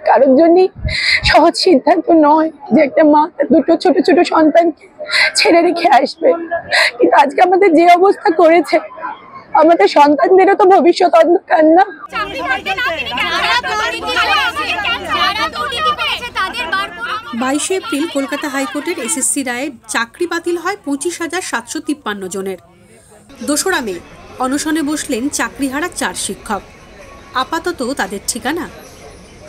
কারোর জন্যই সহজ সিদ্ধান্ত নয় যে একটা মা তার দুটো ছোট ছোট সন্তানকে ছেড়ে রেখে আসবে। কিন্তু আজকে আমাদের যে অবস্থা করেছে, আমাদের সন্তানদেরও তো ভবিষ্যৎ অন্ধকার না। 22 এপ্রিল কলকাতা হাইকোর্টের এসএসসি রায়ে চাকরি বাতিল হয় 25,753 জনের। 2রা মে অনশনে বসলেন চাকরিহারা 4 শিক্ষক। আপাতত তাদের ঠিকানা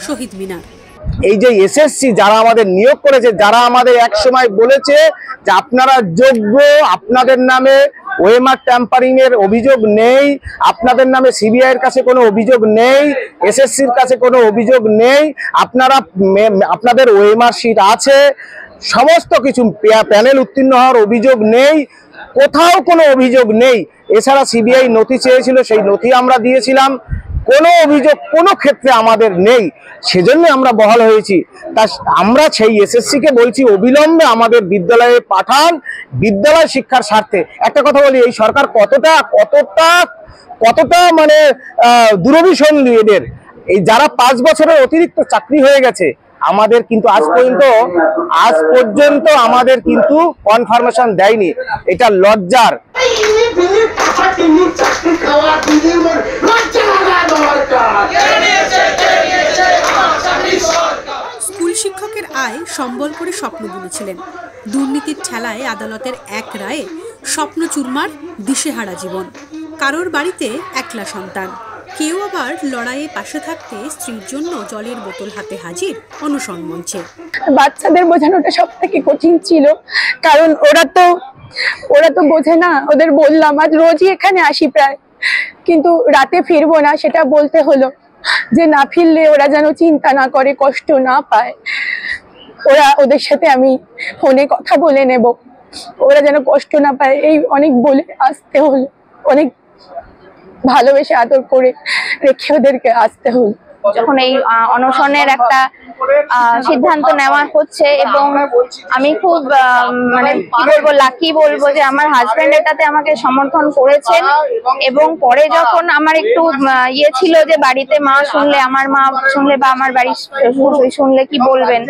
শহীদ মিনার। এই যে এসএসসি যারা আমাদের নিয়োগ করেছে, যারা আমাদের এক সময় বলেছে যে আপনারা যোগ্য, আপনাদের নামে ওএমআর ট্যাম্পারিং এর অভিযোগ নেই, আপনাদের নামে সিবিআই এর কাছে কোনো অভিযোগ নেই, এসএসসির কাছে কোনো অভিযোগ নেই, আপনাদের ওএমআর শিট আছে, সমস্ত কিছু প্যানেল উত্তীর্ণ হওয়ার অভিযোগ নেই, কোথাও কোনো অভিযোগ নেই। এছাড়া সিবিআই নথি চেয়েছিল, সেই নথি আমরা দিয়েছিলাম, কোনো অভিযোগ কোনো ক্ষেত্রে আমাদের নেই। সেজন্য আমরা বহাল হয়েছি। তা আমরা সেই এসএসসিকে বলছি অবিলম্বে আমাদের বিদ্যালয়ে পাঠান, বিদ্যালয় শিক্ষার স্বার্থে। একটা কথা বলি, এই সরকার কতটা মানে দূরভিসন্ধি এদের। এই যারা 5 বছরের অতিরিক্ত চাকরি হয়ে গেছে, আমাদের কিন্তু আজ পর্যন্ত আমাদের কিন্তু কনফার্মেশন দেয়নি। এটা লজ্জার। স্কুল শিক্ষকের আয় সম্বল করে স্বপ্ন বুনেছিলেন। দুর্নীতির ঠেলায় আদালতের এক রায়ে স্বপ্ন চুরমার, দিশেহারা জীবন। কারোর বাড়িতে একলা সন্তান, কেউ আবার লড়াইয়ে পাশে থাকতে স্ত্রীর জন্য জলের বোতল হাতে হাজির অনশন মঞ্চে। বাচ্চাদের বোঝানোটা সব থেকে কঠিন ছিল, কারণ ওরা তো বোঝে না। ওদের বললাম, আজ রোজই এখানে আসি প্রায়, কিন্তু রাতে ফিরবো না সেটা বলতে হলো, যে না ফিরলে ওরা যেন চিন্তা না করে, কষ্ট না পায়। ওদের সাথে আমি ফোনে কথা বলে নেব, ওরা যেন কষ্ট না পায়, এই অনেক বলে আসতে হলো, অনেক ভালোবেসে আদর করে রেখে ওদেরকে আসতে হলো। যখন এই অনশনের একটা সিদ্ধান্ত নেওয়া হচ্ছে, এবং আমি খুব মানে কি বলবো, লাকি বলবো যে আমার হাজবেন্ড এটাতে আমাকে সমর্থন করেছেন। এবং পরে যখন আমার একটু ছিল যে বাড়িতে মা শুনলে, আমার মা শুনলে বা আমার বাড়ির শুনলে কি বলবেন,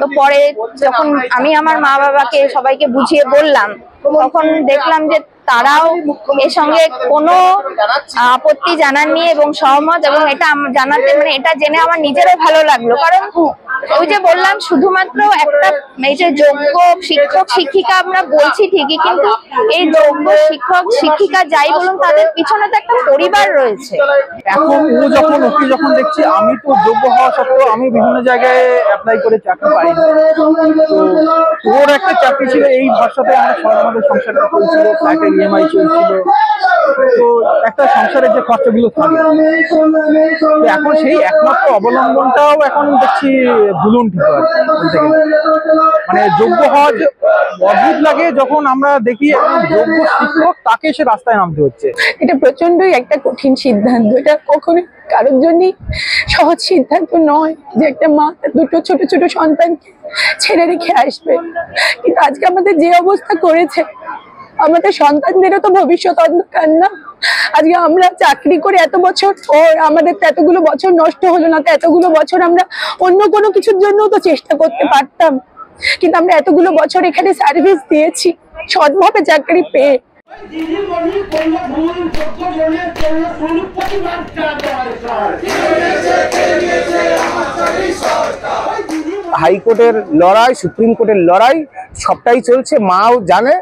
তো পরে যখন আমি আমার মা বাবাকে সবাইকে বুঝিয়ে বললাম, তখন দেখলাম যে তারাও এর সঙ্গে কোনো আপত্তি জানাননি এবং সহমত। এবং এটা জানাতে মানে এটা জেনে আমার নিজেরও ভালো লাগলো, কারণ ওই যে বললাম, শুধুমাত্র একটা এই যে যোগ্য শিক্ষক শিক্ষিকা আমরা বলছি ঠিকই, কিন্তু এই যোগ্য শিক্ষক শিক্ষিকা যাই বলুন, তাদের পিছনে তো একটা পরিবার রয়েছে। এখন ওকে যখন দেখছি, আমি তো যোগ্য হওয়া সত্ত্বেও আমি বিভিন্ন জায়গায় অ্যাপ্লাই করে চাকরি পাইনি। তো ওর একটা চাকরি ছিল, এই ভরসাতে আমাদের সংসারটা চলছিল, ফ্ল্যাটের ইএমআই চলছিল, তো একটা সংসারের যে খরচাগুলো থাকে, এখন সেই একমাত্র অবলম্বনটাও এখন দেখছি ভুলুণ্ঠিত বলতে গেলে। মানে যোগ্য হওয়া যে অদ্ভুত লাগে যখন আমরা দেখি যোগ্য শিক্ষক, তাকে সে রাস্তায় নামতে হচ্ছে। এটা প্রচন্ডই একটা কঠিন সিদ্ধান্ত। এটা কখনোই কারোর জন্যই সহজ সিদ্ধান্ত নয় যে একটা মা তার দুটো ছোট ছোট সন্তানকে ছেড়ে রেখে আসবে। কিন্তু আজকে আমাদের যে অবস্থা করেছে, আমাদের সন্তানদেরও তো ভবিষ্যৎ অন্ধকার না। আজকে আমরা চাকরি করে এত বছর, আমাদের তো এতগুলো বছর নষ্ট হলো না, তো এতগুলো বছর আমরা অন্য কোনো কিছুর জন্য তো চেষ্টা করতে পারতাম, কিন্তু আমরা এতগুলো বছর এখানে সার্ভিস দিয়েছি সৎভাবে চাকরি পেয়ে। হাইকোর্টের লড়াই, সুপ্রিম কোর্টের লড়াই সবটাই চলছে। মাও জানে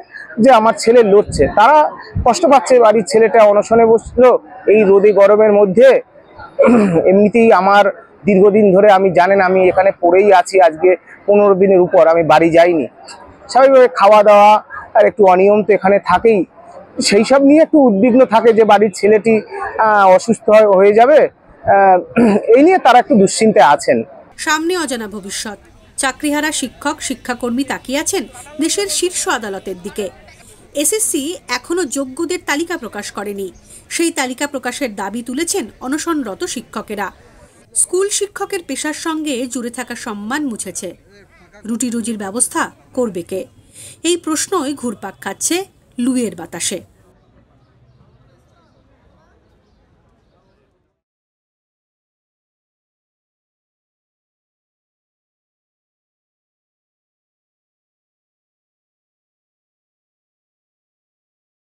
যে আমার ছেলে লড়ছে, তারা কষ্ট পাচ্ছে। বাড়ির ছেলেটা অনশনে বসলো এই রোদে গরমের মধ্যে। এমনিতেই আমার দীর্ঘদিন ধরে আমি জানেন আমি এখানে পড়েই আছি, আজকে 15 দিনের উপর আমি বাড়ি যাইনি। স্বাভাবিকভাবে খাওয়া দাওয়া আর একটু অনিয়ম তো এখানে থাকেই, সেই সব নিয়ে একটু উদ্বিগ্ন থাকে যে বাড়ির ছেলেটি অসুস্থ হয়ে যাবে, এই নিয়ে তারা একটু দুশ্চিন্তায় আছেন। সামনে অজানা ভবিষ্যৎ। চাকরিহারা শিক্ষক শিক্ষাকর্মী তাকিয়ে আছেন দেশের শীর্ষ আদালতের দিকে। এসএসসি এখনো যোগ্যদের তালিকা প্রকাশ করেনি। সেই তালিকা প্রকাশের দাবি তুলেছেন অনশনরত শিক্ষকেরা। স্কুল শিক্ষকের পেশার সঙ্গে জুড়ে থাকা সম্মান মুছেছে। রুটি রুজির ব্যবস্থা করবে কে? এই প্রশ্নই ঘুরপাক খাচ্ছে লুয়ের বাতাসে।